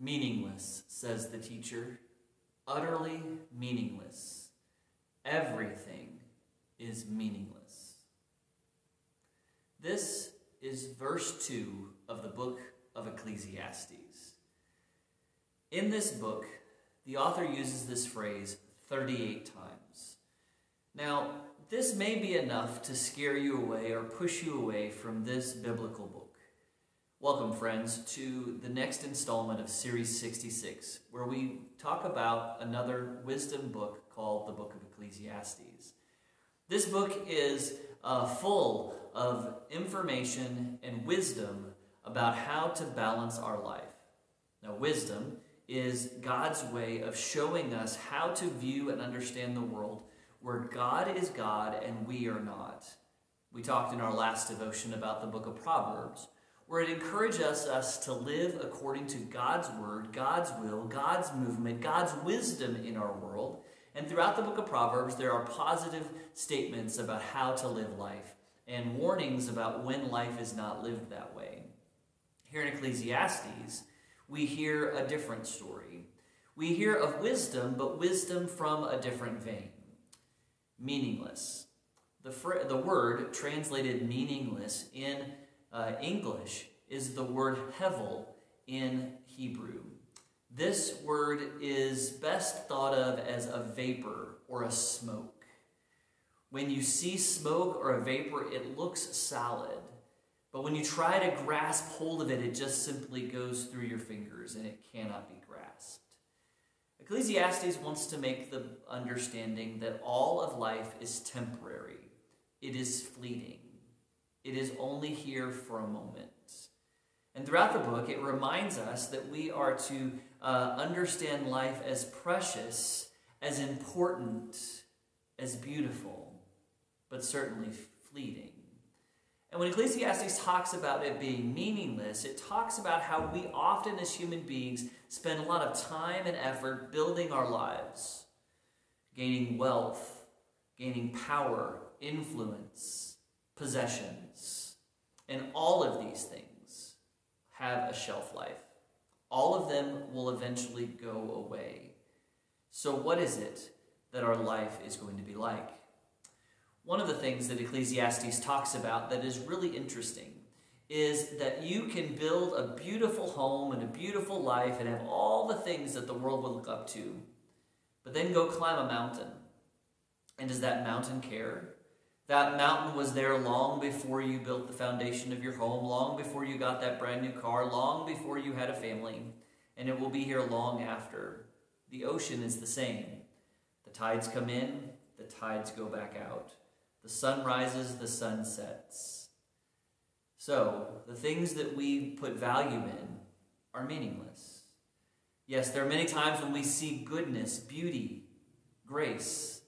Meaningless, says the teacher. Utterly meaningless. Everything is meaningless. This is verse 2 of the book of Ecclesiastes. In this book, the author uses this phrase 38 times. Now, this may be enough to scare you away or push you away from this biblical book. Welcome, friends, to the next installment of Series 66, where we talk about another wisdom book called the Book of Ecclesiastes. This book is full of information and wisdom about how to balance our life. Now, wisdom is God's way of showing us how to view and understand the world where God is God and we are not. We talked in our last devotion about the book of Proverbs, where it encourages us to live according to God's word, God's will, God's movement, God's wisdom in our world. And throughout the book of Proverbs, there are positive statements about how to live life and warnings about when life is not lived that way. Here in Ecclesiastes, we hear a different story. We hear of wisdom, but wisdom from a different vein. Meaningless. The word translated meaningless in English is the word hevel in Hebrew. This word is best thought of as a vapor or a smoke. When you see smoke or a vapor, it looks solid. But when you try to grasp hold of it, it just simply goes through your fingers and it cannot be grasped. Ecclesiastes wants to make the understanding that all of life is temporary. It is fleeting. It is only here for a moment. And throughout the book, it reminds us that we are to understand life as precious, as important, as beautiful, but certainly fleeting. And when Ecclesiastes talks about it being meaningless, it talks about how we often as human beings spend a lot of time and effort building our lives, gaining wealth, gaining power, influence, possessions. And all of these things have a shelf life. All of them will eventually go away. So what is it that our life is going to be like? One of the things that Ecclesiastes talks about that is really interesting is that you can build a beautiful home and a beautiful life and have all the things that the world would look up to, but then go climb a mountain. And does that mountain care? That mountain was there long before you built the foundation of your home, long before you got that brand new car, long before you had a family, and it will be here long after. The ocean is the same. The tides come in, the tides go back out. The sun rises, the sun sets. So, the things that we put value in are meaningless. Yes, there are many times when we see goodness, beauty, grace,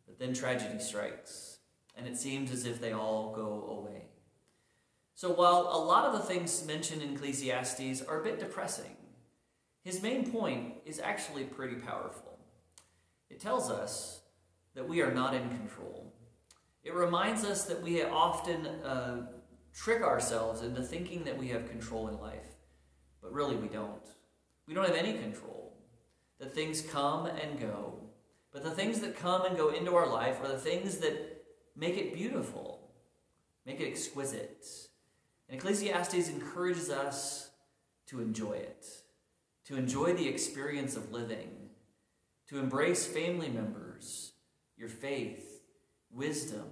but then tragedy strikes, and it seems as if they all go away. So while a lot of the things mentioned in Ecclesiastes are a bit depressing, his main point is actually pretty powerful. It tells us that we are not in control. It reminds us that we often trick ourselves into thinking that we have control in life, but really we don't. We don't have any control. That things come and go, but the things that come and go into our life are the things that make it beautiful, make it exquisite. And Ecclesiastes encourages us to enjoy it, to enjoy the experience of living, to embrace family members, your faith, wisdom,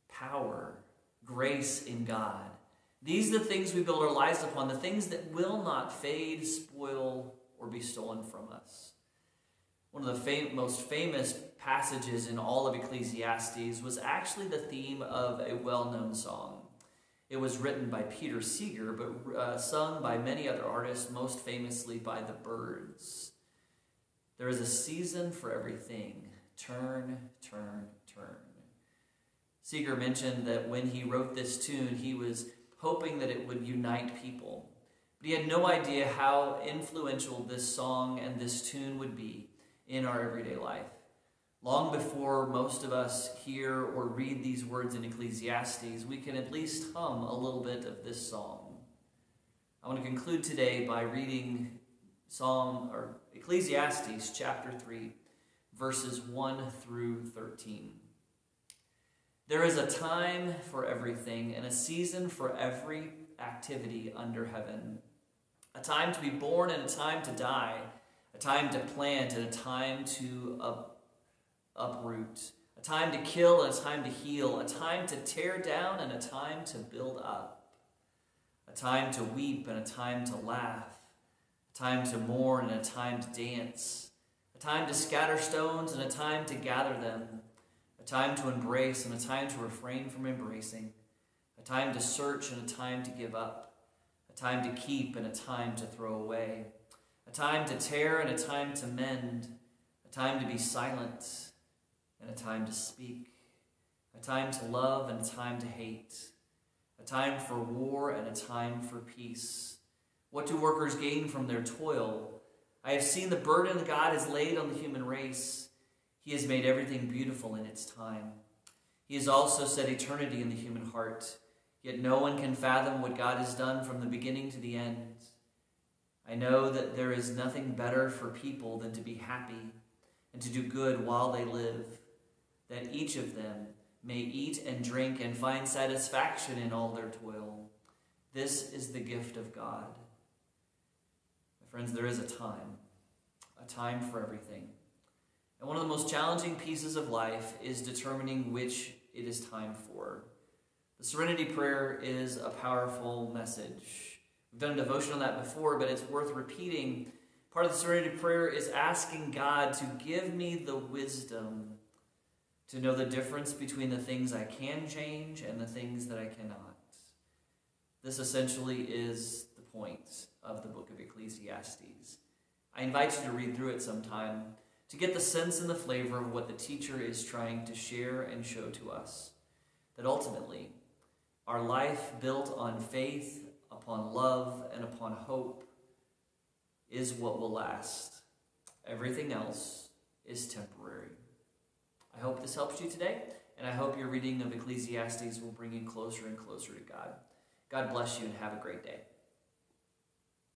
power, grace in God. These are the things we build our lives upon, the things that will not fade, spoil, or be stolen from us. One of the most famous passages in all of Ecclesiastes was actually the theme of a well-known song. It was written by Peter Seeger, but sung by many other artists, most famously by the Byrds. There is a season for everything. Turn, turn, turn. Seeger mentioned that when he wrote this tune, he was hoping that it would unite people. But he had no idea how influential this song and this tune would be in our everyday life. Long before most of us hear or read these words in Ecclesiastes, we can at least hum a little bit of this song. I want to conclude today by reading Ecclesiastes chapter 3, verses 1 through 13. There is a time for everything and a season for every activity under heaven. A time to be born and a time to die, a time to plant and a time to uproot, a time to kill and a time to heal, a time to tear down and a time to build up, a time to weep and a time to laugh, a time to mourn and a time to dance, a time to scatter stones and a time to gather them, a time to embrace and a time to refrain from embracing, a time to search and a time to give up, a time to keep and a time to throw away, a time to tear and a time to mend, a time to be silent and a time to speak, a time to love and a time to hate, a time for war and a time for peace. What do workers gain from their toil? I have seen the burden that God has laid on the human race. He has made everything beautiful in its time. He has also set eternity in the human heart, yet no one can fathom what God has done from the beginning to the end. I know that there is nothing better for people than to be happy and to do good while they live, that each of them may eat and drink and find satisfaction in all their toil. This is the gift of God. My friends, there is a time for everything. And one of the most challenging pieces of life is determining which it is time for. The Serenity Prayer is a powerful message. We've done a devotion on that before, but it's worth repeating. Part of the Serenity Prayer is asking God to give me the wisdom to know the difference between the things I can change and the things that I cannot. This essentially is the point of the book of Ecclesiastes. I invite you to read through it sometime to get the sense and the flavor of what the teacher is trying to share and show to us. That ultimately, our life built on faith, upon love, and upon hope is what will last. Everything else is temporary. I hope this helps you today, and I hope your reading of Ecclesiastes will bring you closer and closer to God. God bless you and have a great day.